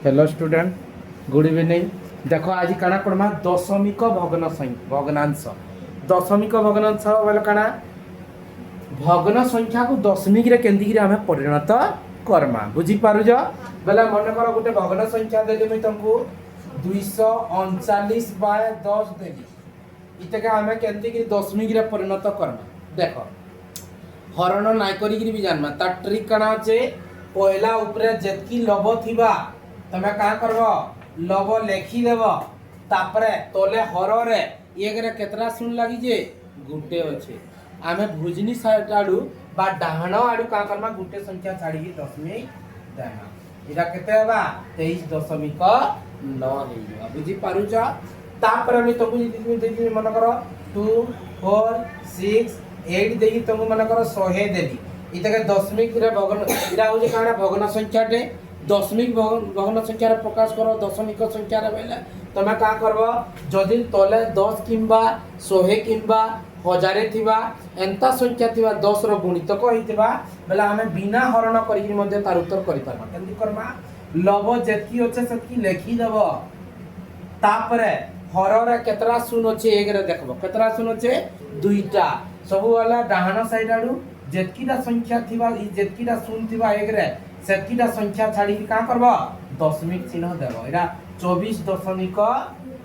Hello student good evening. देखो आज काना पढ़मा दशमिक भग्नांश। दशमिक भग्नांश बोले काना भग्न संख्या को दशमिक रे केंदी रे हमें परिणत करमा बुझी पारुज। बोले मन कर गोटे भग्न संख्या देली मैं तुमको 239 बाय 10 देली इतके हमें केंदी रे दशमिक रे परिणत करमा। देखो हरण नाय करी भी जानमा ता ट्रिक काना छे पहला ऊपर जेतकी लब थिबा तमे का करब लब लेखी देव तापरे तले हर रे एक रे केतरा सुन लागी जे गुटे अच्छे आमे भुजनी साइड आडू बा डाहण आडू का करमा गुटे संख्या छाड़ी की दशमिक देना इरा केते हेबा 23.9 हेइबा बुझी पारुछ। तापरे मी तमु देती मन कर 2 4 6 8 देगी तमु मन कर 100 देली इतके दशमिक रे भग्न इरा होजे काना भग्न संख्या टे दशमिक भग्न संख्या प्रकाश करो दशमिक संख्या बेले तुम क्या करब जदि तले 10 किंबा 100 किंबा 1000 थिबा एंता संख्या थिबा 10 रो गुणितक होइतिबा बेले हमें बिना हरण करिक मध्ये तार उत्तर करि परबा। केंदी करबा लब जेतकी होचे सेतकी लेखी देबो तापरे हर रे केतरा शून्य होचे एक रे देखबो केतरा शून्य होचे दुईटा सब वाला डाहण साइड आडू जेतकीटा संख्या थिबा ई जेतकीटा शून्य थिबा एक रे सेतकीटा संख्या छाड़ी का करबो दशमिक चिन्ह देबो एरा 24 दशमिक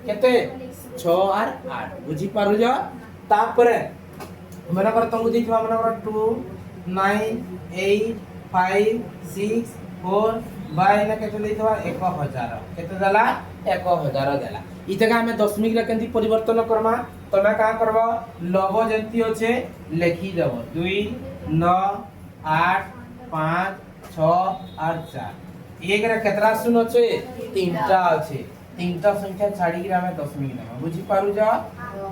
केते 6 और 8 बुझी पारु जा। तापरे मन कर तुम दिखबा मन कर 2 9 8 5 6 4 बाय ना केते देथबा 1000 केते देला 1000 देला इतका हमें दशमिक रे केंती परिवर्तन करमा तमे का करबो लब जेंती होचे लेखी देबो 2 9 8 5 6 और 4 एक रे केतरा शून्य अच्छे तीनटा अच्छे तीनटा संख्या छाड़ी के हमें दशमिक देबा बुझी पारु जा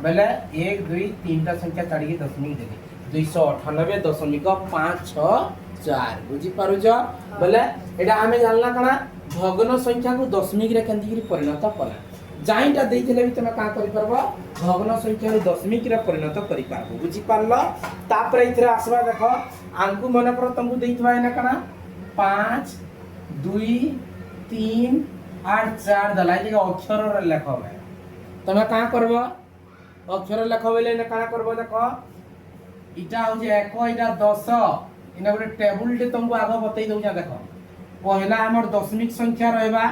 बेले 1 2 तीनटा संख्या छाड़ी के दशमिक देली 298.564 बुझी पारु जा बेले एटा हमें जानला कना भग्न संख्या को दशमिक रे केंदी परिणत कला जाइटा देइथिले भी तमे का करि परबो भग्न संख्या को दशमिक रे परिणत करि पारबो बुझी पारलो। तापर इथरे आसबा देखो आंकु मन कर तुमको देइथबा एना कना 5 2 3 8 4 दलाई के अक्षर रे लेखो है तमे का करबो अक्षर लेखो बेले ने का करबो देखो इटा हो जे 1 इटा 10 इना गोटे टेबल टे तुमको आगो बतई दउ जा देखो पहला हमर दशमिक संख्या रहबा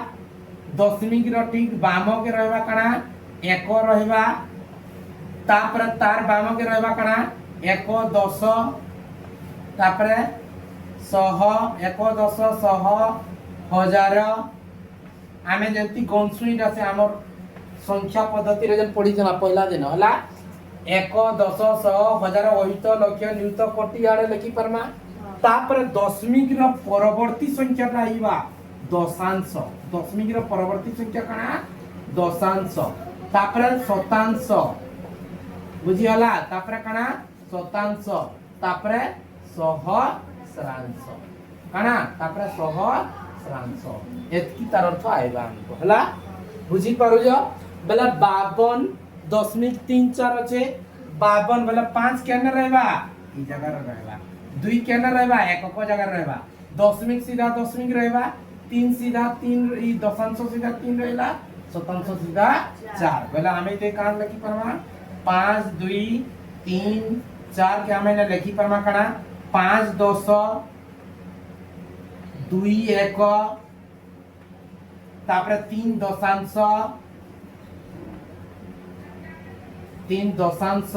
दशमिक रो ठीक बाम के रहबा कना 1 रहबा तापर तार बाम के रहबा कना 1 10 तापर 100 1 10 100 1000 आमे जंती गनसुईटा से हमर संख्या पद्धति रे जन पढी जना पहला दिन हला 1 10 100 1000 ओहित लक्ष नियुत कोटि आड़े लिखि परमा तापर दशमिक रो परवर्ती संख्या का आइबा दशांश दशमिक रो परवर्ती संख्या कना दशांश तापर शतांश बुझी हला तापर कना शतांश तापर सहस्रांश कना तापर सहस्रांश एतकी तार अर्थ आइबा हमको हला बुझी पारु जो बेला 52.34 अच्छे 52 बेला 5 केने रहबा ई जगह रहबा 2 केने रहबा 1 को जगह रहबा दशमिक सीधा दशमिक रहबा 3 सीधा 3 ई दशांश सीधा 3 रहला शतांश सीधा 4 बेला हमें ते कान लिखि परमा 5 2 3 4 के हमें लिखि परमा कना 5 10 2 1 तापर 3 दशांश 3 दशांश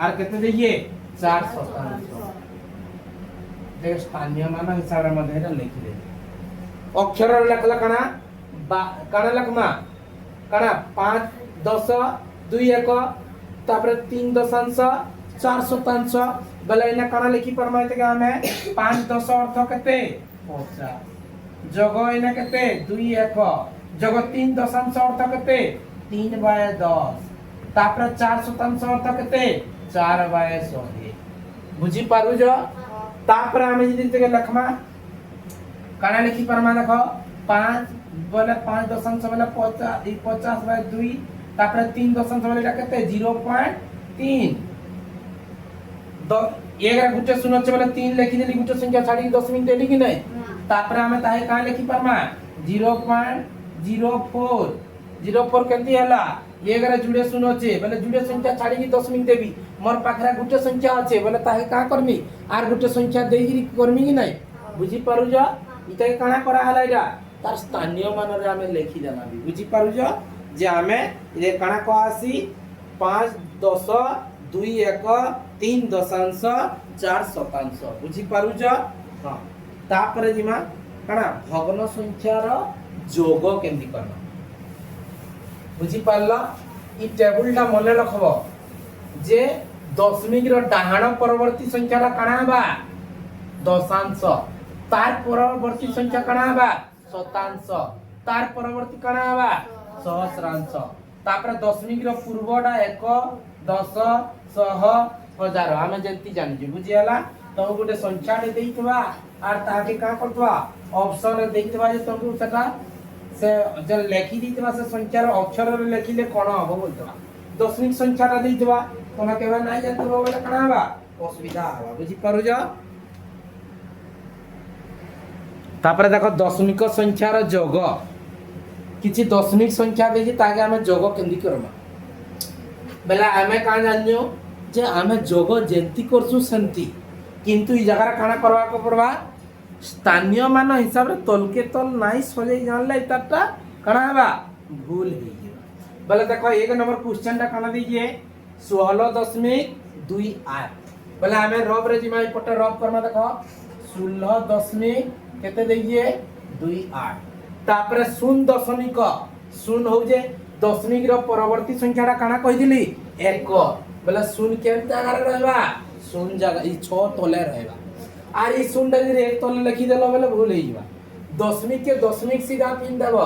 आर केते देखिए 4 शतांश देख स्थानीय मान हिसाब रे मध्ये एटा लिखि दे अक्षर रे लिखला कना लिखमा कना 5 10 2 1 तापर 3 दशांश 4 शतांश बेले इना कना लिखि परमा एते हमें 5 10 अर्थ केते 50 जगो इना केते 2 1 जगो 3 दशांश अर्थ केते 3 बाय 10 तापर 4 शतांश अर्थ केते 4 बाय 100 बुझी पारु जो तापर हमें जदी ते लखमा कना लिखि परमा देखो 5 बोले 5 दशांश बोले 50 बाय 2 तापर 3 दशांश बोले केते 0.3 एक गुटे शून्य बोले 3 लिखि देली गुटे संख्या छाड़ी दशमिक देली कि नहीं तापर हमें ताहे का लिखि परमा 0.04 04 केंती हला ये अगर जुड़े शून्य अच्छे बोले जुड़े संख्या छाड़ी की दशमिक देवी मोर पाखरा गुटे संख्या अच्छे बोले ताहे का करमी आर गुटे संख्या देही करमी कि नहीं बुझी पारुज इते काना करा हला इरा तार स्थानीय मान रे हमें लिखि देना भी बुझी पारुज जे हमें ये काना को आसी 5 10 2 1 3.4 बुझी पारुज हां तापर जिमा काना भग्न संख्या रो जोग केंदी करना बुझी पारला ई टेबल टा मले रखबो जे दशमिक रो डाहाण परवर्ती संख्या रा काना बा दशांश तार परवर्ती संख्या काना बा शतांश तार परवर्ती काना बा सहस्रांश तापर दशमिक रो पूर्वडा 1 10 100 1000 हमें जंती जानि बुझी हला तो गोटे संख्या रे देइतबा आर ताके का करतबा ऑप्शन रे देइतबा जे तुमको सका से जब लेखि दीतबा से संख्या रो अक्षर रे लेखिले कोन हबो बोलतबा दशमिक संख्या रे देइतबा तोना केबा नाही जानतबा बोले कना हबा असुविधा हबा बुझी पारुज तापर देखो दशमिक संख्या रो जोग किछि दशमिक संख्या देछि ताके हमें जोग केंदी करमा बेला हमें का जानियो जे हमें जोग जेंती करसु संती किंतु ई जगह काना करवा को परवा स्थानीय मान हिसाब रे तलके तल नाही सजे जानले इताटा काना हबा भूल हे बोले देखो एक नंबर क्वेश्चन टा काना दीजिए 16.28 बोले हमें रब रे जिमा पटे रब करमा देखो 16 केते दीजिए 28 तापर 0.0 हो जे दशमिक रो परवर्ती संख्या टा काना कहि दिली 1 बोले 0 केते जगह रहबा 0 जगह ई 6 तले रहबा आर ई 0 रे एक तले लिखि देलो बोले भूल हे जिबा दशमिक के दशमिक सीधा पिन देबो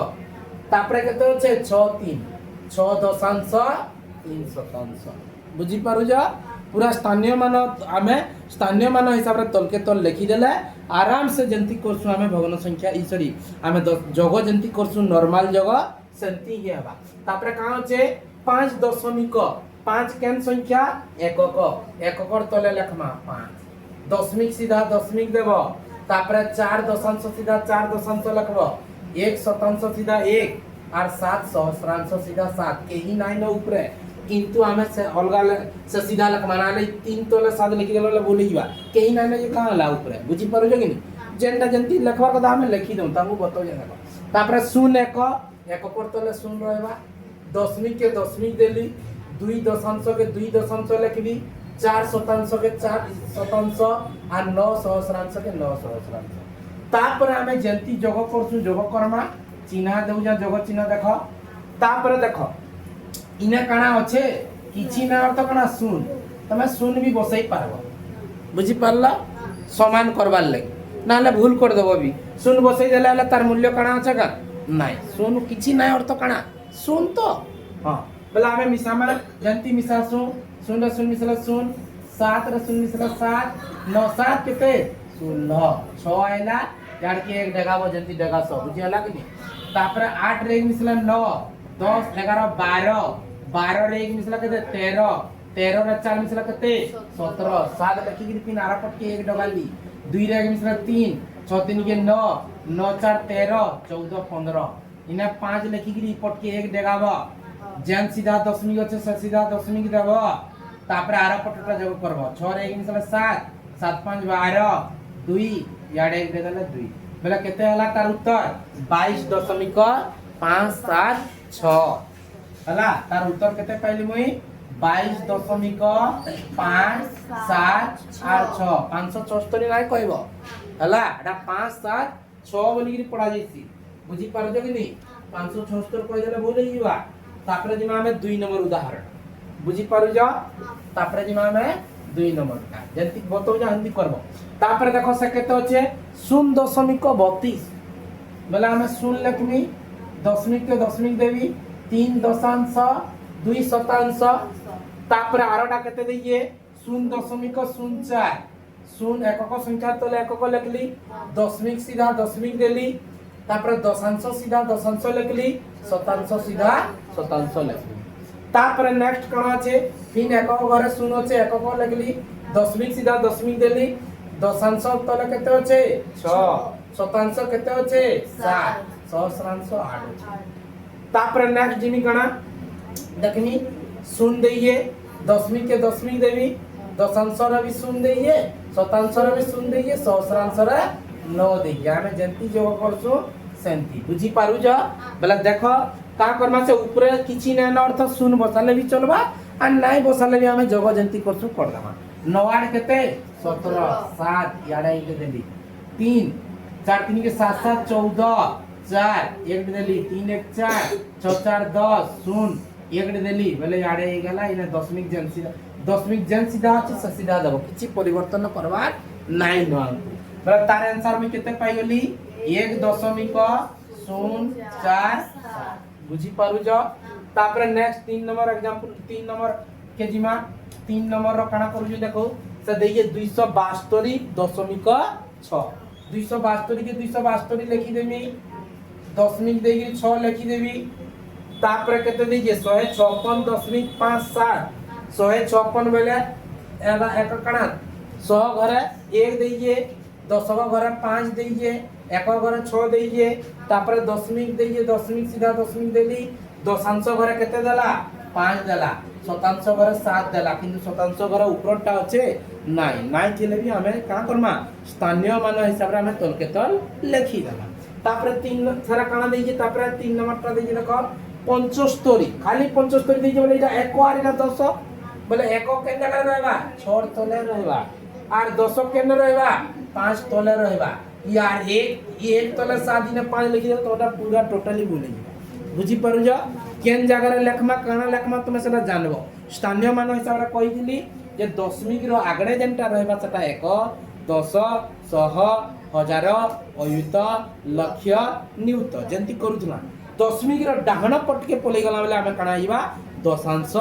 तापर केते होचे 6.3 बुझी पारु जा पूरा स्थानीय मान हमें स्थानीय मान हिसाब रे तल के तल लिखि देले आराम से जंती करसु हमें भग्न संख्या ई सॉरी हमें जोग जंती करसु नॉर्मल जोग सेंती ही हबा तापर का होचे 5 केन संख्या एकक तले लेखमा 5 दशमिक सीधा दशमिक देबो तापर 4 दशांश सीधा 4 दशांश लिखबो 1 शतांश सीधा 1 और 7 सहस्रांश सीधा 7 केही नाही न ऊपरे किंतु हमें से अलगा से सीधा लिखमा नाले 3 तले 7 लिखि देलो बोलिबा केही नाही न ये का ला ऊपरे बुझी पारो जे कि जेंटा जंती लिखवा कदा हमें लिखि दम ताकू बतो जे तापर 0 1 एकक तले 0 रहबा दशमिक के दशमिक देली 2 दशांश के 2 दशांश लिखबी 4 शतांश के 4 शतांश और 9 सहस्रांश के 9 सहस्रांश तापर हमें जंती जोग करसु जोग करमा चिन्ह देउ जा जोग चिन्ह देखो तापर देखो इने काना अच्छे किछि ना अर्थ काना सुन तमे सुन भी बसई पारबो बुझी पारला समान करबार लागि नाले भूल कर देबो भी सुन बसई देला तार मूल्य काना আছে का নাই सुन किछि ना अर्थ काना सुन तो हां बोला हमें मिसामा जंती मिसासु सुन रे सुन मिसला सुन 7 रे सुन मिसला 7 9 7 केते 16 6 आइला यार के एक डगाबो जंती डगा सब बुझी हला कि तापर 8 रे मिसला 9 10 11 12 12 रे एक मिसला केते 13 13 रे 4 मिसला केते 17 7 लिखि कि पिन आरा पट के एक डगाली 2 रे एक मिसला 3 6 3 के 9 9 4 13 14 15 इने 5 लिखि कि पट के एक डगाबो जन सीधा दशमिक अच्छे सीधा दशमिक देबो तापर आरा पटटा जोग करबो 6 रे एक मिसला 7 7 5 12 2 याडे एक दे देले 2 बेला केते हला तार उत्तर 22.576 हला तार उत्तर केते पाइली मुई 22.576 574 नाही कहबो हला एटा 576 बोली कि पढ़ा जैसी बुझी पारो जे कि नहीं 576 कह देले बोले जीवा तापर जिमा में 2 नंबर उदाहरण बुझी पारु जा तापर जिमा में 2 नंबर का जंती बतो जा हिंदी करबो तापर देखो से केते होचे 0.32 बोला हमें 0 लिखमी दशमिक के दशमिक देवी 3.2 शतांश तापर आरोटा केते देइए 0.04 0 एकक संख्या तले एकक लिखली दशमिक सीधा दशमिक देली तापर दशांश सीधा दशांश लिखली शतांश सीधा शतांश लिखली तापर नेक्स्ट कोन আছে फिर एकक घरे 0 আছে एकक लिखली दशमिक सीधा दशमिक देली दशांश तले केते আছে 6 शतांश केते होचे 7 सहस्रांश 8 होचे तापर नेक्स्ट जिमी कणा देखनी शून्य देइए दशमिक के दशमिक देवी दशांश रे भी शून्य देइए शतांश रे भी शून्य देइए सहस्रांश रे 9 देइए आमे जंती जोग करसु सेंती बुझी पारु जा बला देखो का करमा से ऊपर किछि नै अर्थ शून्य बसाले भी चलबा आ नाही बसाले भी आमे जोग जंती करसु कर दमा 9 8 केते 17 7 याडा एक देली 3 4 3 के 7 7 14 4 एक देली 3 1 4 6 4 10 0 एक देली बोले याडे गला इने दशमिक जन सीधा अछि सीधा देबो किछि परिवर्तन करबार नाही न बोले तार आंसर में केते पाई गली 1.04 बुझी पारु जा तापर नेक्स्ट 3 नंबर एग्जांपल 3 नंबर के जिमा 3 नंबर रो काना करू देखो से देखिए 272.6 272 के 272 लिखि देमी दशमिक देगी 6 लिखि देवी तापर केते दीजिए 156.57 156 बेले एला एक कणा 100 घरे 1 दीजिए 10 घरे 5 दीजिए 1 घरे 6 दीजिए तापर दशमिक दीजिए दशमिक सीधा दशमिक देली दशांश घरे केते देला 5 देला शतांश घरे 7 देला किंतु शतांश घरे ऊपरटा होचे नाइ थिले भी हमें का करमा स्थानीय मान हिसाब रे हमें तल के तल लिखि देला तापर 3 सारा काना दीजिए तापर 3 नंबरटा दीजिए देखो 75 खाली 75 दीजिए बोले इटा 1 आर इटा 10 बोले 1 के जगह रहबा 6 तले रहबा आर 10 केने रहबा 5 तले रहबा यार एक तले 7 दिन 5 लिखि दे तोटा पूरा टोटली भूल बुझी पारु जा केन जगह रे लेखमा काना लेखमा तुमे सेटा जानबो स्थानीय मान हिसाब रे कहि दिली जे दशमिक रो आगडे जेंटा रहबा सेटा 1 10 100 हजार अयुत लक्ष नियुत जंती करूथला दशमिक रो डाहण पट के पले गला बेले हमें काना आइबा दशांश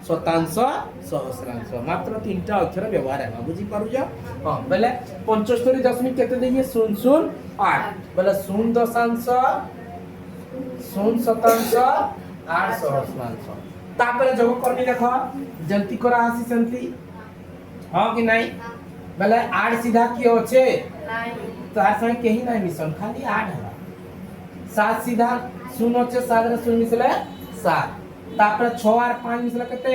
शतांश सहस्रांश मात्र 3टा अक्षर व्यवहार है बुझी पारु जा हां बेले 75 दशमिक केते देइए 008 बेले 0 दशांश 0 शतांश 8 सहस्रांश तापर जोग करनी देखो जंती करा आसी संती हां कि नहीं बेले 8 सीधा की होचे नहीं तार संग केही नहीं मिशन खाली 8 है 7 सीधा 0 होचे 7 रे 0 मिसले 7 तापर 6 और 5 मिसले कते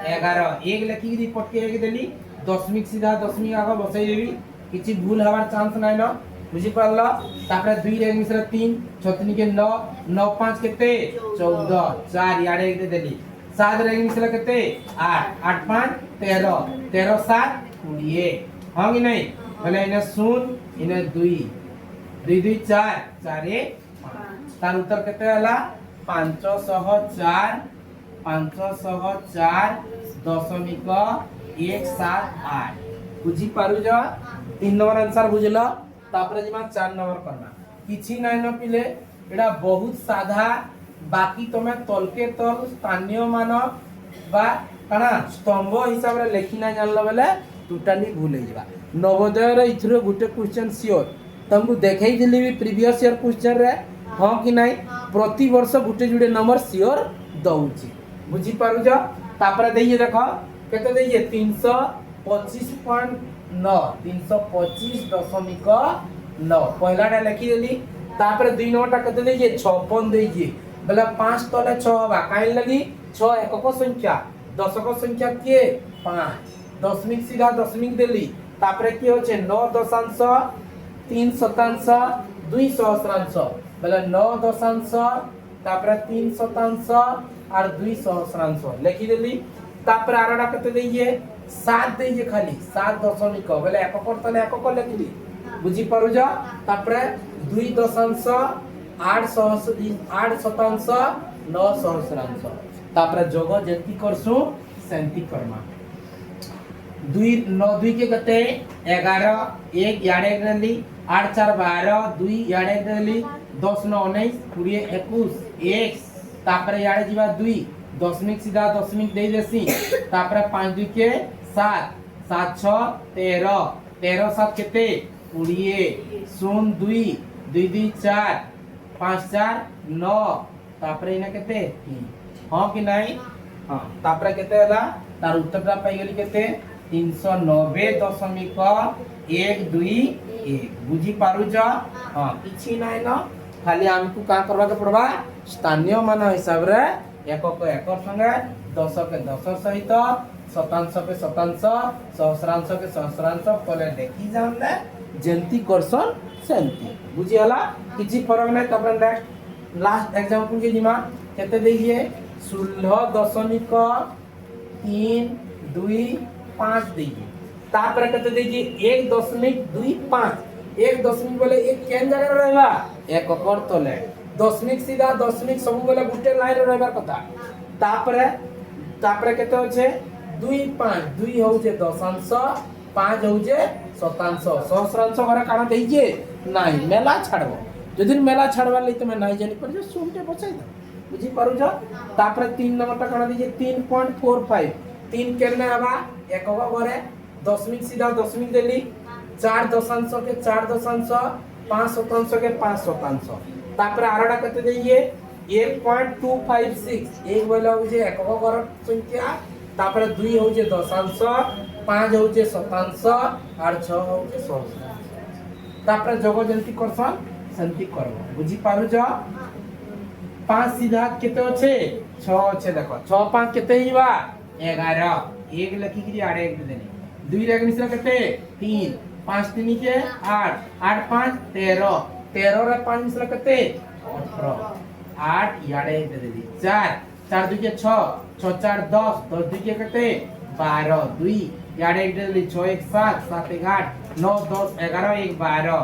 11 एक लिखि दी पट के एक देली दशमिक सीधा दशमिक आगे बसई देवी किछि भूल हवार चांस नाही न बुझी पारला तापर 2 रे मिसले 3 6 के 9 9 5 केते 14 4 याडे एक देली 7 रे मिसले केते 8 8 5 13 13 7 20 हां कि नहीं भले इने 0 इने 2 2 2 4 4 5 तार उत्तर केते हला 504 दशमिक 178 बुझी पारु जा 3 नंबर आंसर बुझलो तापर जिमा 4 नंबर करना किछि नै न पिले एडा बहुत साधा बाकी तमे तलके तल स्थानीय मान बा कना स्तंभ हिसाब रे लेखि ना जानलो बेले टोटली भूल हे जाबा नवोदय रे इथरो गुटे क्वेश्चन सियोर तुमको देखाई दिली भी प्रीवियस ईयर क्वेश्चन रे हां कि नहीं प्रति वर्ष गुटे जुडे नंबर सियोर दउची बुझी पारु जा तापर देइए देखो केते देइए 325.9 325.9 पहलाटा लिखि देली तापर 2 नंबरटा केते देइए 56 देइए बेला 5 तले 6 हवा काई लगी 6 एकक संख्या दशक संख्या के 5 दशमिक सीधा दशमिक देली तापर की होचे 9 दशांश 3 शतांश 2 सहस्रांश बेला 9 दशांश तापर 3 शतांश और 2 सहस्रांश लिखि देली तापर आरडा केते देइए 7 देइए खाली 7 दशमिक बेले एकक तले एकक लिखिली बुझी पारु जा तापर 2 दशांश 8 शतांश 9 सहस्रांश तापर जोग जेंती करसु सेंती करमा 2 9 2 के कते 11 1 याडे गली 8 4 12 2 याडे गली 10 9 19 20 21 1 तापर याडे जीवा 2 दशमिक सीधा दशमिक दे देसी तापर 5 2 के 7 7 6 13 13 7 केते 20 0 2 2 2 4 5 4 9 तापर इना केते हां कि नहीं हां तापर केते हला तार उत्तरटा पाई गेली केते 390.4 1 2 1 बुझी पारुछ हां किछि नाही न खाली हमकु का करबा के पड़बा स्थानीय मान हिसाब रे एकक एकक संगे दशक के दश सहित शतांश के शतांश सहस्रांश के सहस्रांश कले देखि जानले जेंती करसन सेंती बुझी हला किछि फरक नै तब नेक्स्ट लास्ट एग्जांपल के जिमा केते देखिए 16.325 देखिए तापर केते देखिए 1.25 एक दशमिक बोले एक केन जगह रहबा एक अकर तले दशमिक सीधा दशमिक सब बोले गुटे लाइन रहबार कथा तापर केते होचे 2.5 2 होचे दशांश 5 होचे शतांश सहस्रांश घरे काना देइजे नाही मेला छाड़बो जदिन मेला छाड़बा लई तमे नाही जानि पर जो सुनते बचाई दो बुझी पारु जा तापर 3 नंबर काना दीजिए 3.45 3 केने हबा एकक घरे दशमिक सीधा दशमिक देली 4 दशांश के 4 दशांश 5 शतांश के 5 शतांश तापर आरडा कते देइए 1.256 एक बोला होजे एकक घर संख्या तापर 2 होजे दशांश 5 होजे शतांश और 6 होजे सहस्रांश तापर जगो जंती करसन संति करबो बुझी पारु जा 5 सीधा केते होचे 6 होचे देखो 6 5 केते हिबा 11 एक लखी की आड़े एक देनी 2 रे मिश्रा केते 3 5 3 के 8 8 5 13 13 रे 5 मिश्रा केते 18 8 याड़े दे देदी 4 4 2 के 6 6 4 10 10 2 के केते 12 2 याड़े दे देली 6 1 7 7 1 8 9 10 11 1 12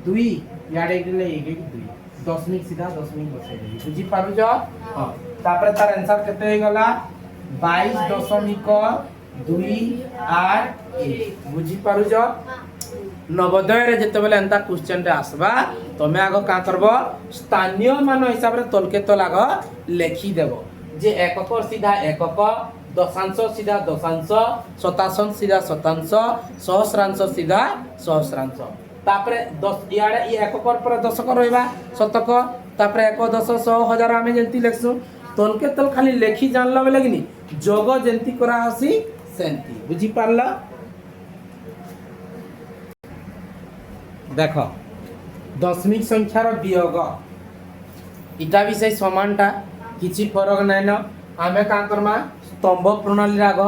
2 याड़े दे देली 1 1 2 दशमिक सीधा दशमिक बसाई देली बुझी पारु जा हां तापर तार आंसर केते हो गला 22.281 बुझी पारु जा नवोदय रे जते बेले एंता क्वेश्चन रे आसबा तमे आगो का करबो स्थानीय मान हिसाब रे तलके तल आगो लेखि देबो जे एकक सीधा एकक दशांश सीधा दशांश शतांश सीधा शतांश सहस्रांश सीधा सहस्रांश तापरे 10 याडे ई एकक पर दशक रहबा शतक तापरे 1 10 100 1000 आमे जंती लेखसु तलके तल खाली लेखि जानला बेले किनी जोग जंती करा हसी सेंती बुझी पारला देखो दशमिक संख्यार वियोग इटा भी से समानटा किछि फरक नै न आमे का करमा स्तंभ प्रणाली राग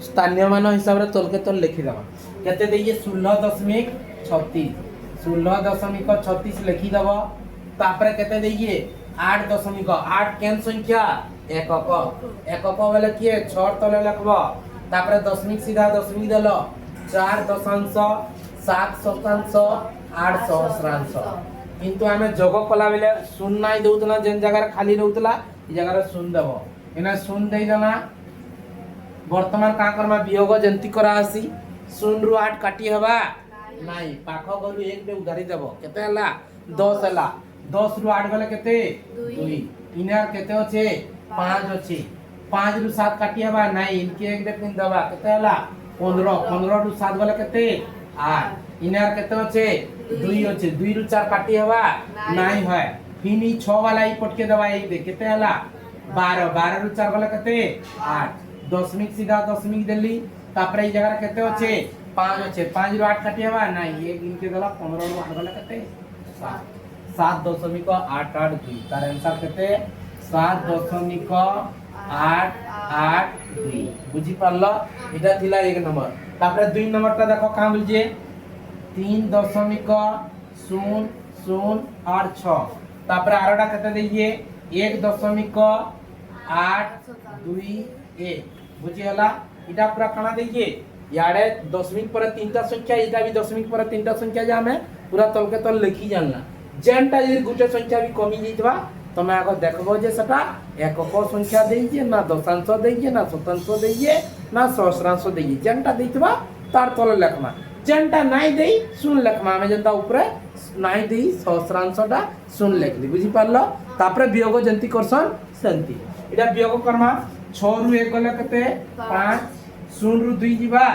स्थानीय मान हिसाब रे तलके तल लिखि दबा केते देइए 16.36 लिखि दबा तापरे केते देइए 8.8 केन संख्या एकक एकक वाला किए 6 तले लिखबा तापरे दशमिक सीधा दशमिक देलो 4 दशांश 7 शतांश 8 सहस्रांश किंतु आमे जोग कला बेले शून्य नाही देउतला जेन जगह खाली रहउतला ई जगह रे शून्य देबो एना शून्य देई देना वर्तमान का करमा वियोग जंती करा आसी 0 रु 8 काटी हबा नाही पाखो गरु 1 पे उधारी देबो केते हला 10 हला 10 रु 8 गले केते 2 इनार केते होचे 5 होचे 5 रु 7 काटी हबा नाही इनके 1 पे पिन दबा केते हला 15 15 रु 7 गले केते 8 इनार केते होचे 2 होचे 2 रु 4 काटी हबा नाही है फिनी 6 वाला ई पटके दबा एक दे केते हला 12 12 रु 4 गले केते 8 दशमिक सीधा दशमिक देली तापरे ई जगह केते होचे 5 होचे 5 रु 8 काटी हबा नाही एक इनके दला 15 रु 8 गले केते 7.882 तार आंसर केते 7.882 बुझी पारलो इटा थिला एक नंबर तापरे 2 नंबर ता देखो का बोलजे 3.006 तापरे आरोडा केते देइए 1.821 बुझी हला इटा पूरा काना देइए याडे दशमिक पर तीनटा संख्या इटा भी दशमिक पर तीनटा संख्या जे हमें पूरा तलके तल लिखि जानला जेनटा यदि गुटे संख्या भी कमी जइतबा तमे आगो देखबो जे सटा एकक संख्या देइए ना दशांश देइए ना शतांश देइए ना सहस्रांश देइए जेनटा देइतबा तार तले लेखमा जेनटा नाइ देई सुन लेखमा हमें जेनटा ऊपरे नाइ देई सहस्रांशटा सुन लेखली बुझी पारलो तापरे वियोग जंती करसन सेंती इटा वियोग करमा 6 रु 1 गले केते 5 0 रु 2 जीवा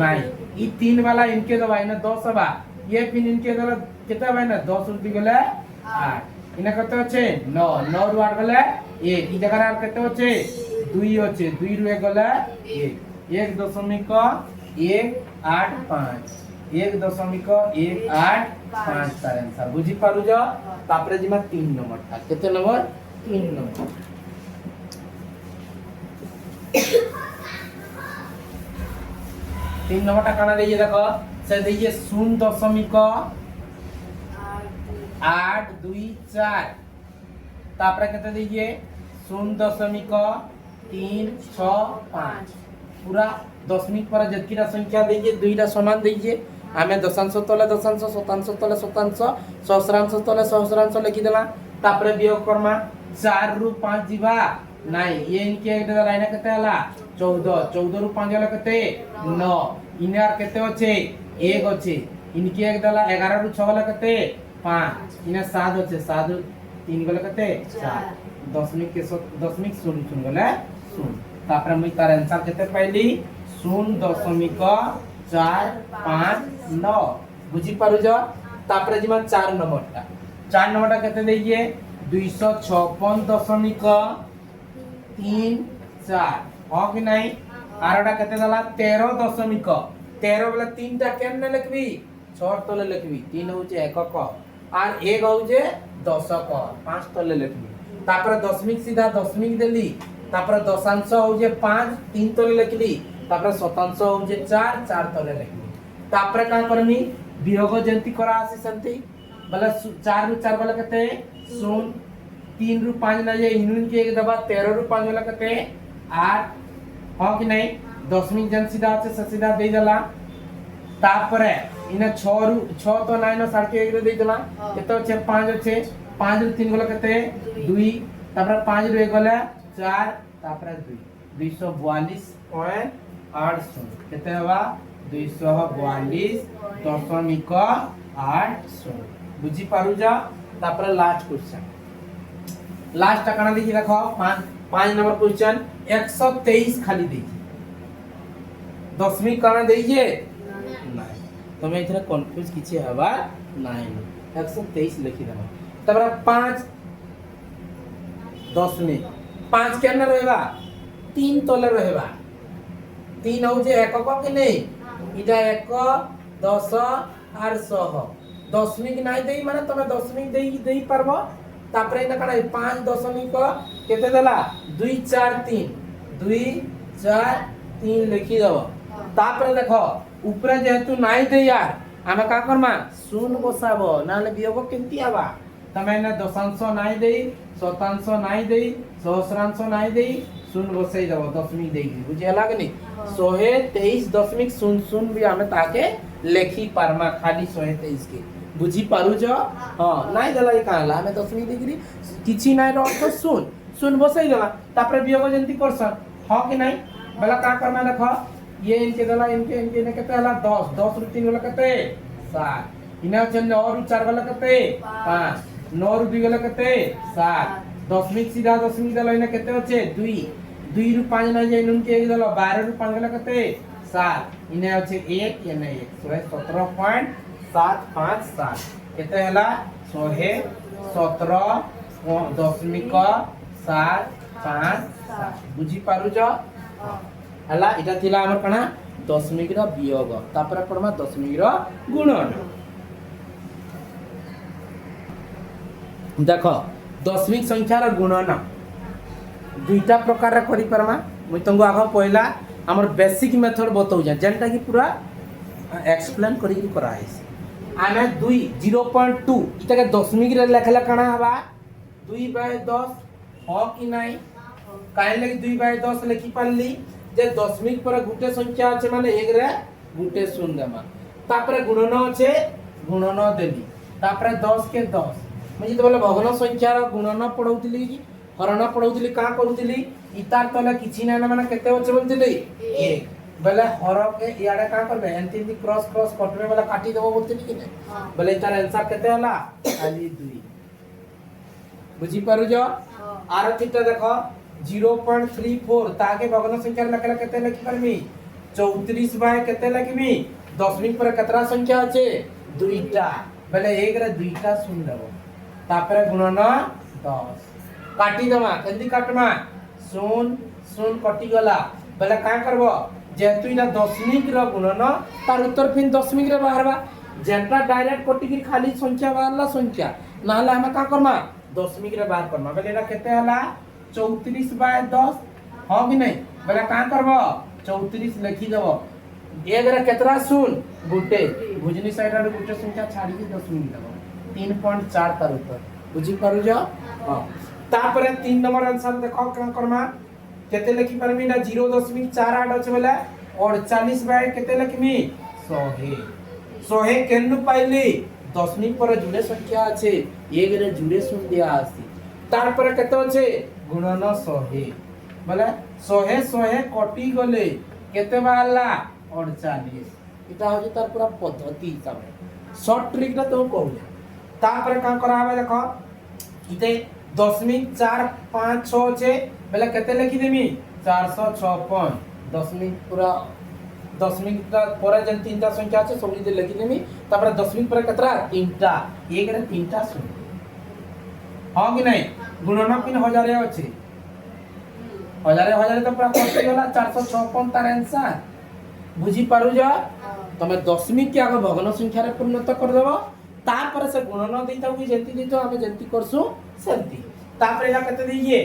नाइ ई 3 वाला इनके दबा इने 10 हबा ये पिन इनके दला केते हबा ना 10 रु 2 गले 8 इने कते होचे 9 9 रु 8 गले 1 ई जगह आर कते होचे 2 होचे 2 रु 1 गले 1 1.185 1.185 तार आंसर बुझी पारु जो तापरे जिमा 3 नंबर था केते नंबर 3 नंबर 3 नंबर टा काना देइए देखो से देइए 0.824 तापरे केते देइए 0.365 पूरा दशमिक पर जतकीरा संख्या दीजिए दुईटा समान दीजिए आमे दशांश तले दशांश शतांश तले शतांश सहस्रांश तले सहस्रांश लिखि देला तापरे वियोग करमा 4 रु 5 जीवा नाही ये इनके एक लाइन केते हला 14 14 रु 5 हला केते 9 इनार केते होचे 1 होचे इनके एक दला 11 रु 6 हला केते 5 इना 7 होचे 7 3 गला केते 4 दशमिक के दशमिक शून्य शून्य गला शून्य तापरे मई तार आंसर केते पाइली 0.459 बुझी पारु जो तापरे जिमा 4 नंबरटा 4 नंबरटा केते देइए 256.34 हो कि नहीं आरटा केते दला 13 वाला 3 टा केने लिखबी 6 तले लिखबी 3 होचे 1 क आर 1 होचे 10 क 5 तले लिखबी तापरे दशमिक सीधा दशमिक देली तापरे दशांश होजे 5 3 तले लिखली तापरे शतांश होजे 4 4 तले लिखली तापरे का करमी वियोग जंती करा आसी संती बला 4 रु 4 वाला कते 0 3 रु 5 ना जे इनुन के एक दबा 13 रु 5 वाला कते 8 हो कि नहीं दशमिक जन सीधा আছে सीधा दे देला तापरे इने 6 रु 6 तो 9 न सारके एक दे देला केते होचे 5 होचे 5 रु 3 वाला कते 2 तापरे 5 रु 1 वाला 4 तापरे 2 242.80 केते हवा 242.80 बुझी पारु जा तापरे लास्ट क्वेश्चन लास्ट काना देखि रखो 5 नंबर क्वेश्चन 123 खाली देखि दशमिक काना देइए नाही तमे इथरा कंफ्यूज किछि हवा नाही 123 लिखि देबा तापरे 5 दशमिक 5 केना रहबा 3 तले रहबा 3 हो जे एकक कि नहीं इटा 1 10 आर 100 दशमिक नाही देई माने तमे दशमिक देई परबो तापरे इना काना 5 दशमिक केते देला 2 4 3 लिखि दबो तापरे देखो ऊपर जेहेतु नाही दे यार आमे का करमा शून्य बसाबो नाले वियोग केंती आबा तमे ना दशांश नाही देई शतांश नाही देई सहस्रांश नाही देई शून्य बसाई दबो दशमिक देई बुझेला कि नहीं 123.00 भी आमे ताके लेखि पारमा खाली 123 के बुझी पारु जो हां नाही देला ई काला आमे दशमिक देगिरी किछि नाही रो अर्थ शून्य बसाई देला तापरे वियोग जंती करसन हां कि नहीं बला का करमा देखो ये इनके दला इनके ने केते हला 10 10 रु 3 वाला केते 7 इना छ 9 रु 4 वाला केते 5 9 रु 2 वाला केते 7 दशमिक सीधा दशमिक दला इना केते होचे 2 2 रु 5 ना जे इनके एक दला 12 रु 5 वाला केते 7 इना होचे 1 या नहीं 117.757 केते हला 117.757 बुझी पारु जो हला इटा थिला हमर कणा दशमिक रो वियोग तापर परमा दशमिक रो गुणन देखो दशमिक संख्या रो गुणन दुईटा प्रकार रे करि परमा मु तंगो आगो पहिला हमर बेसिक मेथड बताउ जा जेंटा कि पूरा एक्सप्लेन करि कराइस आमे 2 0.2 इटा के दशमिक रे लेखला कणा हवा 2/10 हो कि नाही काहे लगी 2/10 लिखि पाली जे दशमिक पर गुटे संख्या আছে মানে 1 रे गुटे शून्य देमा तापरे गुणन আছে गुणन देली तापरे 10 के 10 म्हणजे तो बोले भग्न संख्या रो गुणन पढौतली हरण पढौतली का करूतली इतार तले किछि ना माने केते होचे बोलतली 1 बोले हर के याडे का करबे एंती क्रॉस कटबे वाला काटी देबो बोलतली कि नहीं बोले इतार आंसर केते हला खाली 2 बुझी पारु जो आर थीटा देखो 0.34 ताके भग्न संख्या लखला केते लिखि परमी 34 बाय केते लिखबी दशमिक पर कतरा संख्या আছে दुईटा बोले 1 रे दुईटा शून्य देबो तापरे गुणन 10 काटी दमा केंदी काटमा 0 0 कटि गला बोले का करबो जेतु इना दशमिक रो गुणन तार उत्तर फिर दशमिक रे बाहरबा जेटा डायरेक्ट कटि की खाली संख्या बाहरला संख्या नाले हम का करमा दशमिक रे बाहर करमा बेले एटा केते हला 34/10 हां कि नहीं बेले का करबो 34 लिखि देबो एक रे केतरा सुन गुटे भुजनी साइड रे गुटे संख्या छाडी के दशमिक देबो 3.4 तार उत्तर बुझी पारु जा हां तापरे 3 नंबर आंसर देखो का करमा केते लिखि परमी ना 0.48 अछि बेले 48 बाय केते लिखमी 100 केनु पाइली दशमिक पर जुड़े संख्या আছে एक रे जुड़े शून्य दिया आसी तार पर केते আছে गुणन 100 মানে 100 कटि गले केते बाहरला 48 इटा हो तार पूरा पद्धति हिसाब शॉर्ट ट्रिक ना तो कहू तार पर का करा हबे देखो इते 0.456 আছে बेले केते लिखि देमी 456 दशमिक पूरा दशमिक पर जन तीनटा संख्या আছে सब जे लिखि देमी तापर दशमिक पर केतरा तीनटा एक रे तीनटा शून्य हां कि नहीं गुणन किन हजारे अछि हजारे तो पूरा कटि गला 456 तार आंसर बुझी पारु जा तमे दशमिक के आगे भग्न संख्या रे परिणत कर देबो तापर से गुणन देइता कि जेंति देइतो हमें जेंति करसु सेंति तापर एला केते दिए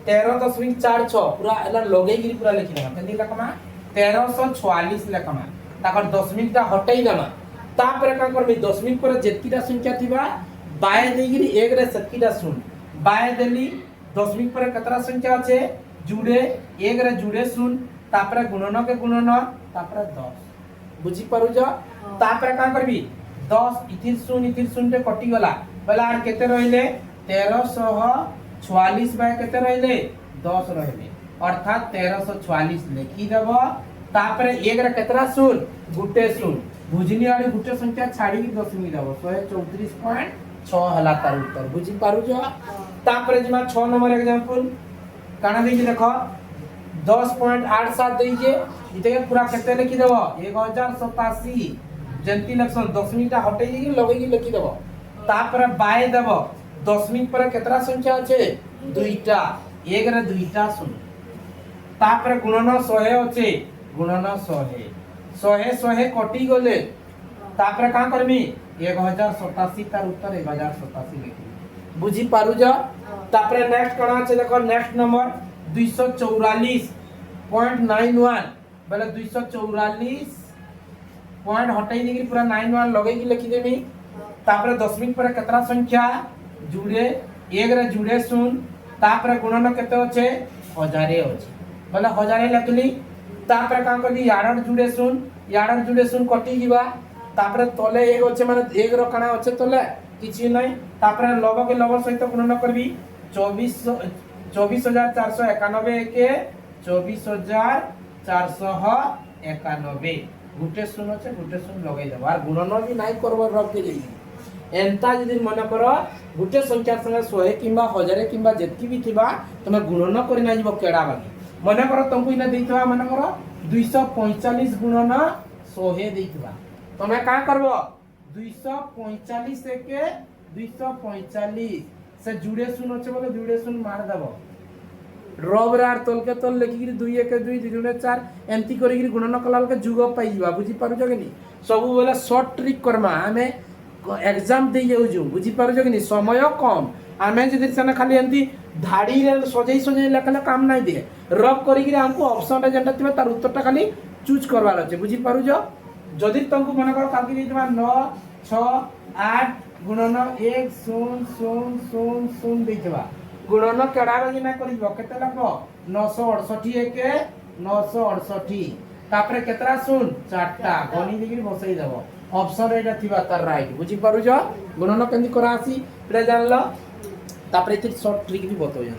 13.46 पूरा एला लगे गिरी पूरा लिखि देबा केंति लकमा 1344 लकमा ताकर दशमिक ता हटाई देबा तापर का करबी दशमिक पर जेतिटा संख्या थिबा बाय देगिरी एक रे सत्तीटा शून्य बाय देली दशमिक पर कतरा संख्या আছে जुड़े एक रे जुड़े शून्य तापर गुणन के गुणन तापर 10 बुझी पारु जा तापर का करबी 10 इथिर शून्य कटि गला बला आर केते रहिले 1344 बाय केते रहिले 10 रहिले अर्थात 1344 लिखि देबो तापर एक रे केतरा शून्य गुटे शून्य भुजनी वाली गुटे संख्या छाडी की दशमिक देबो 134.6 हला तार उत्तर बुझी पारु जा तापर जिमा 6 नंबर एग्जांपल काना देई देखो 10.87 देइजे इते पूरा केते लिखि देबो 1087 जंती लक्षण दशमिकटा हटै दी लगे की लिखि देबो तापर बाय देबो दशमिक पर केतरा संख्या আছে दुईटा एक रे दुईटा शून्य तापर गुणन 100 আছে गुणन 100 कटि गले तापर का करमी 1087 तार उत्तर 1087 लिखि बुझी पारु जा तापर नेक्स्ट कणा আছে देखो नेक्स्ट नंबर 244.91 बेले 244 पॉइंट हटाई देगी पूरा 91 लगेगी लिखि देमी तापर दशमिक पर केतरा संख्या जुड़े एक रे जुड़े शून्य तापर गुणन केते होचे हजारे होचे बोले हजारे लिखली तापर का करली याडर जुड़े शून्य कटि जीवा तापर तले एक होचे माने एक रो कणा होचे तले किछि नै तापर लव के लव सहित गुणन करबी 24491 के 24491 गुटे शून्य छे गुटे शून्य लगाई देबो आर गुणन भी नाही करबो रख के जाई एंता यदि मन कर गुटे संख्या संगे 100 किबा 1000 किबा जेतकी भी थिबा तमे गुणन करि ना जीवो केडा बाकी मन कर तुमको इना देइथवा मन कर 245 गुणन 100 देइथवा तमे का करबो 245 के 245 से जुड़े शून्य छे बोले जुड़े शून्य मार देबो रबरार तल के तल लेखि 2 1 2 2 4 एंती करी गुणन कलाल के जुग पाई जीवा बुझी पारु जगे नि सब बेला शॉर्ट ट्रिक करमा हमें एग्जाम दे जाऊ जो बुझी पारु जगे नि समय कम हमें जदी सने खाली एंती धाड़ी रे सजई लेखले काम नाही दे रब करी हमको ऑप्शन रे जेंटा थिबा तार उत्तरटा खाली चूज करवार अछि बुझी पारु जो जदी तुमको मन कर काकी देइतबा 9 6 8 गुणन 1 0 0 0 0 देइतबा गुणन केडा रे ना करिबो केते लखबो 968 के 968 तापर केतरा सुन चारटा गनी दिगिरी बसई देबो ऑप्शन रे थिबा तार राइट बुझी पारु जो गुणन केंदी करा आसी प्ले जानलो तापर इति शॉर्ट ट्रिक भी बतो जा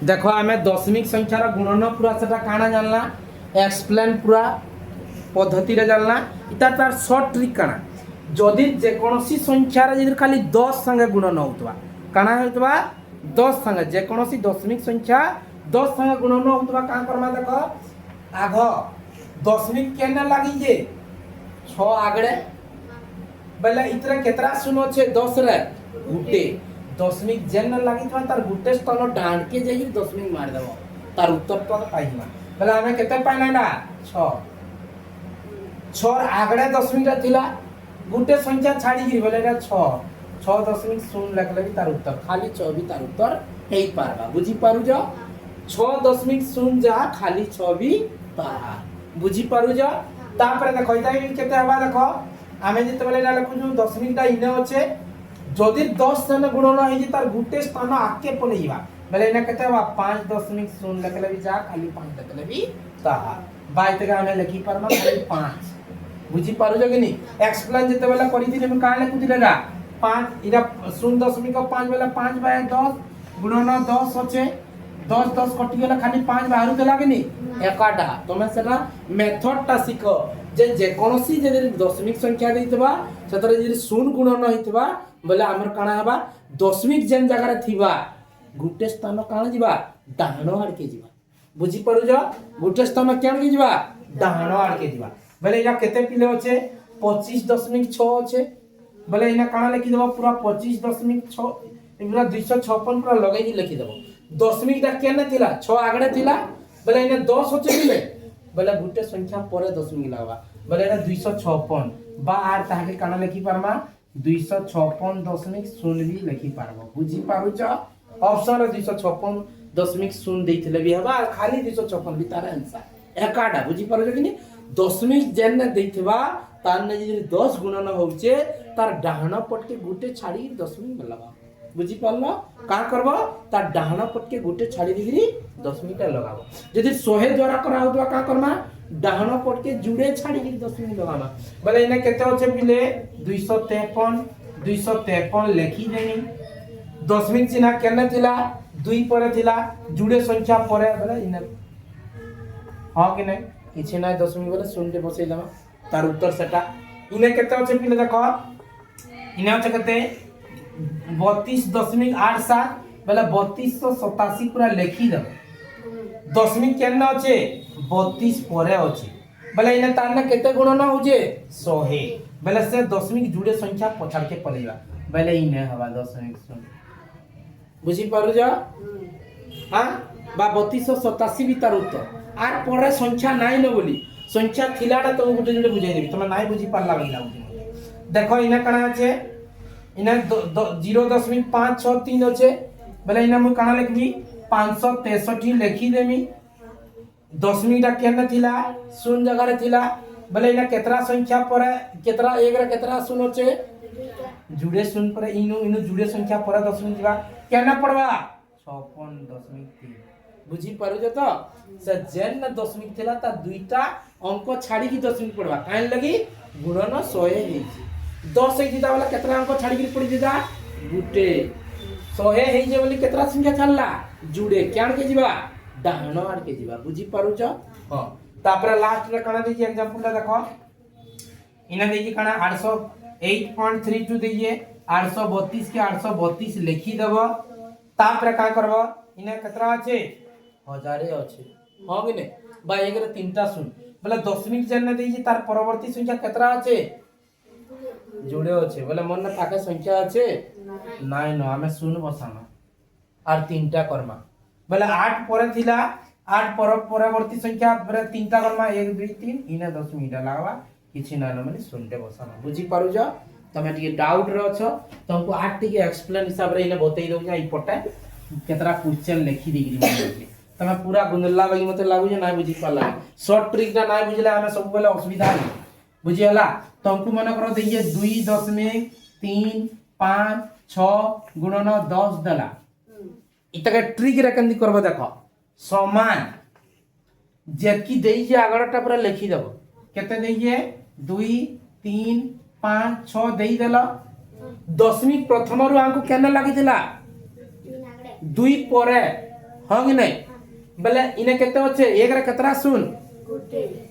देखो हमें दशमिक संख्या रा गुणन पूरा सेटा काना जानला एक्सप्लेन पूरा पद्धति रे जानला इता तार शॉर्ट ट्रिक काना जदि जे कोनोसी संख्या रे जदि खाली 10 संगे गुणन होतबा काना होतबा 10 संगे जे कोनोसी दशमिक संख्या 10 संगे गुणन होतबा का करमा देखो आग दशमिक केना लागि जे 6 आगड़े बेले इतरे केतरा सुनो छे 10 रे गुटे दशमिक जेन लागि था तार गुटे स्थान डांड के जाई दशमिक मार देबो तार उत्तर तो पाइबा बोले हमें केते पाइना ना 6 6 आगड़े दशमिक थिला गुटे संख्या छाड़ी गिरी बोले एटा 6.0 लिखले भी तार उत्तर खाली 6 भी तार उत्तर हेई पारबा बुझी पारु जो 6.0 जा खाली 6 भी पार बुझी पारु जो तापर देखो इता केते हवा देखो आमे जते बेले एटा लिखु जो दशमिक ता इने अच्छे जदि 10 स्थान गुणन हे तार गुटे स्थान आके पलेइबा बोले इने केते हवा 5.0 लिखले भी जा खाली 5 लिखले भी ताहा बाई तक आमे लिखि पारमा खाली 5 बुझी पारु जो कि नहीं एक्सप्लेन जते बेले करी थी हम का लिखु दिले ना 5 इरा 0.5 बेले 5 बाय 10 गुणन 10 होचे 10 कटि गेला खाली 5 बाहरु देला कि नहीं एकाटा तमे सेटा मेथड टा सिखो जे कोनोसी जे दशमिक संख्या देइतबा सेतरे जे 0 गुणन होइतबा बोले हमर काना हबा दशमिक जेन जगह रे थिबा गुटे स्थान काना जिबा डाहनो आड़ के जिबा बुझी पड़ु जो गुटे स्थान केन के जिबा डाहनो आड़ के जिबा बोले इना केते पिले होचे 25.6 होचे बोले इना काना लिखि देबो पूरा 25.6 पूरा 256 पूरा लगै कि लिखि देबो दशमिक ता केने थिला 6 आगडे थिला बोले इने 10 होचे पिले बोले गुटे संख्या परे दशमिक लागबा बोले इना 256 बा आर ताके काना लिखि पारमा 256.0 भी लिखि पारबो बुझी पारु छ ऑप्शन रे 256.0 देथिले भी हबा खाली 256 भी तार आंसर एकाडा बुझी पारु छ कि नहीं दशमिक जेन देथिबा तार ने जे 10 गुणन होउचे तार डाहना पट के गुटे छाड़ी दशमिक लगाबो बुझी पारलो का करबो तार डाहना पट के गुटे छाड़ी दिगिरी दशमिक लगाबो जदि 100 द्वारा करा होतबा का करमा डाहना पट के जुड़े छाड़ी गिरी दशमिक लगाबा बोले इने केते होचे बिले 253 लिखि देनी दशमिक चिन्ह केने थिला 2 परे थिला जुड़े संख्या परे बोले इने हां कि नै किछि नै दशमिक बोले 0 बसै देबा तार उत्तर सेटा इने केते होचे बिले देखो इने होचे केते 32.87 बोले 3287 पूरा लिखि देबो दशमिक केने होचे 32 परे होचे बोले इने तारना केते गुणन होजे 100 बोले से दशमिक जुड़े संख्या पछाड़ के पलेबा बोले इने हवा दशमिक 0 बुझी पारु जा हां बा 3287 भी तार उत्तर आर परे संख्या नाइ न बोली संख्या थिलाटा तो गुटे जुड़े बुझाइ देबी तमे नाइ बुझी पारला बइला देखो इने कणा আছে इने 0.563 আছে बोले इने मु कणा लिखबी 563 लिखि देमी दशमिक टा केने थिला 0 जगह रे थिला बोले इने केतरा संख्या पर केतरा एक रे केतरा 0 होचे जुड़े 0 पर इनु जुड़े संख्या पर दशमिक दिबा केना पड़बा 56.3 बुझी पारु जे तो से जेन दशमिक थिला ता दुईटा अंक छाड़ी की दशमिक पड़बा काहे लगी गुणन 100 हेई 10 हे दिदा वाला केतरा अंक छाड़ी की पड़ी दिदा गुटे 100 हेई जे बोली केतरा संख्या छाड़ला जुड़े क्यान के जिबा डाहनो आड़ के जिबा बुझी पारु छ हां तापर लास्ट रे कणा देखि एग्जांपल देखो इना देखि कणा 808.32 देखिए 832 के 832 लिखि देबो तापर का करबो इने केतरा আছে हजारे আছে हां कि ने बा एक रे तीनटा सुन बोले दशमिक जेन देई तार परवर्ती संख्या केतरा আছে जुड़े আছে बोले मन थाके संख्या আছে नाइ न हमें सुन बसाना आर तीनटा करमा बोले 8 परे थिला 8 परवर्ती संख्या बरे तीनटा करमा 1 2 3 इने दशमिक लागबा किछि ना न माने सुनते बसाना बुझी पारु जा तमे टिके डाउट रे अछो तुमको 8 टिके एक्सप्लेन हिसाब रे इने बतै दउ जा ई पटे केतरा क्वेश्चन लिखि देगिरी माने तमे पूरा गुंदला लगी मते लागु जे ना बुझी पाला शॉर्ट ट्रिक ना नाही बुझले हमें सब बेले असुविधा नहीं बुझी हला तुमको मन करो देखिए 2.356 गुणन 10 दला इतके ट्रिक रे कंदी करबो देखो समान जेकी देई जे आगरटा पूरा लिखि देबो केते देइए 2 3 5 6 देई देला दशमिक प्रथम रु आंको केने लागितिला 2 परे हां कि नहीं बोले इने केते होचे एक रे केतरा सुन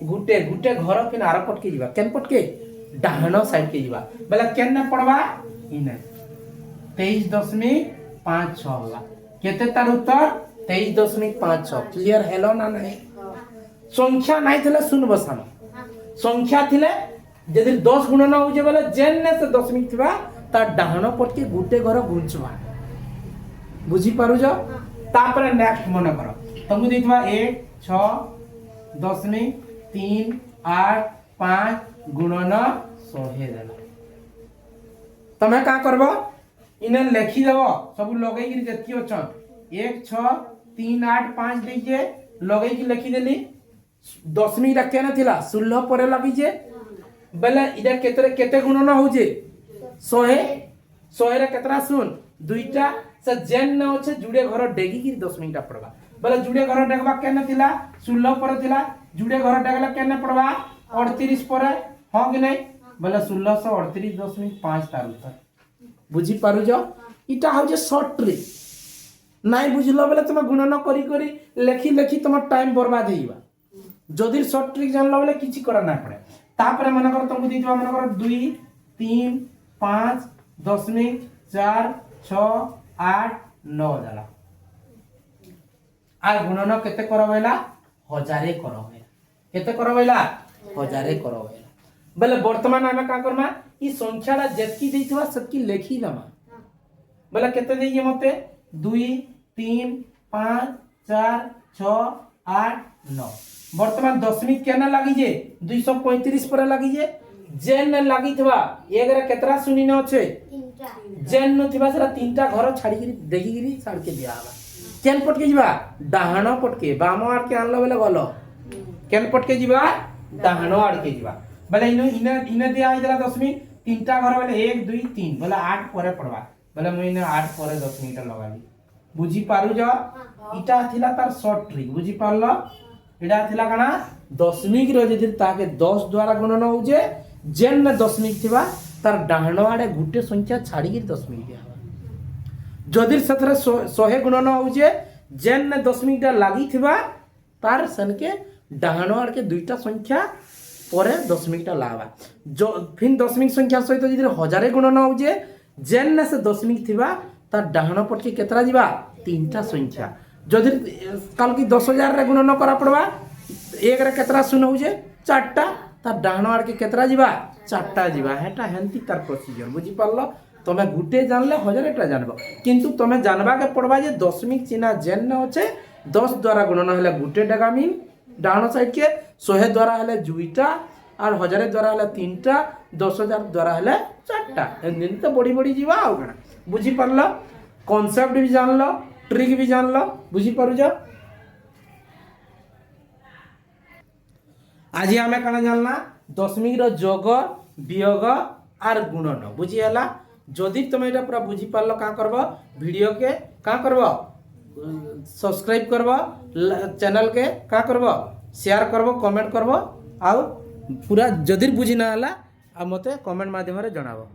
गुटे गुटे घर किन आर पट के जीवा केन पट के डाहनो साइड के जीवा बोले केन न पड़वा इने 23.56 होला केते तार उत्तर 23.56 क्लियर हेलो ना नहीं संख्या नहीं थिले सुन बसानो संख्या थिले जदि 10 गुणन होजे बोले जेन से दशमिक थिबा ता डाहनो पट के गुटे घर गुंचवा बुझी पारु जो तापर नेक्स्ट मन करो तुमको देइतबा 8 6 दशमिक 3 8 5 गुणन 100 देला तमे का करबो इने लिखि देबो सब लगै कि जति अछन 1 6 3 8 5 देके लगै कि लिखि देली दशमिक रा केना थिला 16 परे लगी जे बेले इधर केते गुणन होजे 100 100 रे केतरा सुन दुईटा से जेन न होचे जुड़े घर डेगी कि दशमिक टा पड़वा बेले जुड़े घर डेगबा केना थिला 16 परे थिला जुड़े घर डेगला केना पड़वा 38 परे हां कि नहीं बेले 1638.5 तार उत्तर बुझी पारु जो इटा हो जे शॉर्ट ट्रिक नाइ बुझलो बेले तुम गुणन करी करी लेखी लेखी तुम टाइम बर्बाद हेइबा जदि शॉर्ट ट्रिक जानलो बेले किछि करा ना पड़े तापर मन कर तुमको दिजवा मन कर 2 3 5 दशमिक 4 6 8 9 जाला आ गुणन केते करबैला हजारे करबैला केते करबैला हजारे करबैला बेले वर्तमान हमें का करमा ई संख्याटा जेतकी देइतबा सबकी लेखी दमा बेले केते देइए मते 2 3 5 4 6 8 9 वर्तमान दशमिक केना लागि जे 235 पर लागि जे जेन लागि थवा एक रे केतरा सुनी न छे जेन न थिबा सरा तीनटा घर छाडी गिरी देखि गिरी साड के दिया आबा केन पटके जिबा डाहाणो पटके बामो आड़ के आनलो बेले गलो केन पटके जिबा डाहाणो आड़ के जिबा बेले इने दिया आइदला दशमिक तीनटा घर बेले 1 2 3 बेले 8 परे पड़वा बेले म इने 8 परे दशमिक टा लगाली बुझी पारु जो इटा थिला तार शॉर्ट ट्रिक बुझी पारलो एडा थिला काना दशमिक रो जदि ताके 10 द्वारा गणना होजे जेन न दशमिक थिबा तार डाहणो आडे गुटे संख्या छाडी गिर दशमिक दिया जदि सतरे 100 गणना होजे जेन न दशमिक टा लागि थिबा तार सनके डाहणो आड के दुईटा संख्या परे दशमिक टा लावा जो फिर दशमिक संख्या सहित जदि हजारे गणना होजे जेन न से दशमिक थिबा तार डाहणो पटके केतरा जिबा तीनटा संख्या जदि काल की 10,000 रे गुणन करा पड़वा एक रे केतरा सुन होजे चारटा तार डाहणो आड़ के केतरा जिबा चारटा जिबा हेटा हेंती तार प्रोसीजर बुझी पारलो तमे गुटे जानले हजारेटा जानबो किंतु तमे जानबा के पड़वा जे दशमिक चिन्ह जेन न होचे 10 द्वारा गुणन हेले गुटे डागामी डाहणो साइड के 100 द्वारा हेले दुईटा और हजारे द्वारा हेले तीनटा 10,000 द्वारा हेले चारटा एंदी तो बड़ी बड़ी जिबा आ गना बुझी पारलो कांसेप्ट भी जानलो ट्रिक भी जान लो बुझी पारु जा आज आमे काना जानला दशमिक रो जोग वियोग आर गुणन बुझी हला जदि तुम एटा पूरा बुझी पारलो का करबो वीडियो के का करबो सब्सक्राइब करबो चैनल के का करबो शेयर करबो कमेंट करबो आ पूरा जदि बुझी ना हला आ मते कमेंट माध्यम रे जणाबो।